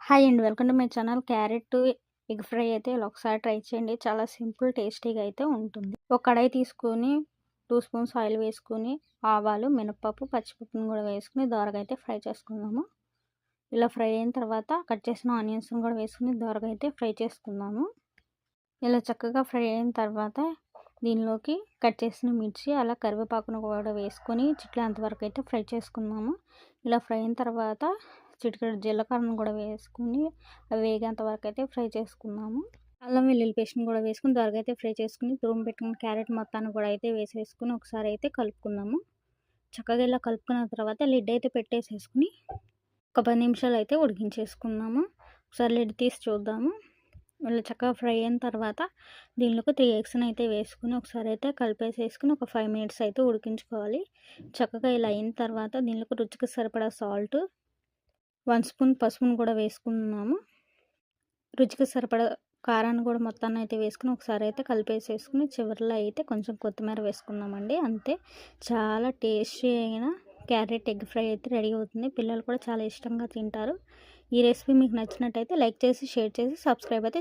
Hi అండి. Welcome to my channel. Carrot egg fry అయితే ఇలా ఒకసారి ట్రై చేయండి. చాలా సింపుల్, టేస్టీగా అయితే ఉంటుంది. ఒక కడాయి తీసుకొని 2 స్పూన్స్ ఆయిల్ వేసుకొని ఆవాలు, మినపప్పు, పచ్చిపప్పును కూడా వేసుకుని దోరగా అయితే ఫ్రై చేసుకుందాము. ఇలా ఫ్రై అయిన తర్వాత కట్ చేసిన ఆనియన్స్ని కూడా వేసుకుని దోరగా అయితే ఫ్రై చేసుకుందాము. ఇలా చక్కగా ఫ్రై అయిన తర్వాత దీనిలోకి కట్ చేసిన మిర్చి, అలా కరివేపాకును కూడా వేసుకొని చిట్లేంత వరకు అయితే ఫ్రై చేసుకుందాము. ఇలా ఫ్రై అయిన తర్వాత చిటికెడు జీలకర్రను కూడా వేసుకుని అవి వేగేంత వరకు అయితే ఫ్రై చేసుకుందాము. అల్లం వెల్లుల్లి పేస్ట్ని కూడా వేసుకుని దోరగా అయితే ఫ్రై చేసుకుని తురుము పెట్టుకుని క్యారెట్ మొత్తాన్ని కూడా అయితే వేసేసుకుని ఒకసారి అయితే కలుపుకుందాము. చక్కగా ఇలా కలుపుకున్న తర్వాత లిడ్ అయితే పెట్టేసేసుకుని ఒక 10 నిమిషాలు అయితే ఉడికించేసుకుందాము. ఒకసారి లిడ్ తీసి చూద్దాము. ఇలా చక్కగా ఫ్రై అయిన తర్వాత దీనిలోకి 3 ఎగ్స్ని అయితే వేసుకుని ఒకసారి అయితే కలిపేసేసుకుని ఒక 5 మినిట్స్ అయితే ఉడికించుకోవాలి. చక్కగా ఇలా అయిన తర్వాత దీనిలోకి రుచికి సరిపడా సాల్ట్, 1 స్పూన్ పసుపును కూడా వేసుకున్నాము. రుచికి సరిపడా కారాన్ని కూడా మొత్తాన్ని అయితే వేసుకుని ఒకసారి అయితే కలిపేసేసుకుని చివరిలో అయితే కొంచెం కొత్తిమీర వేసుకున్నామండి. అంతే, చాలా టేస్టీ అయిన క్యారెట్ ఎగ్ ఫ్రై అయితే రెడీ అవుతుంది. పిల్లలు కూడా చాలా ఇష్టంగా తింటారు. ఈ రెసిపీ మీకు నచ్చినట్టయితే లైక్ చేసి, షేర్ చేసి, సబ్స్క్రైబ్ అయితే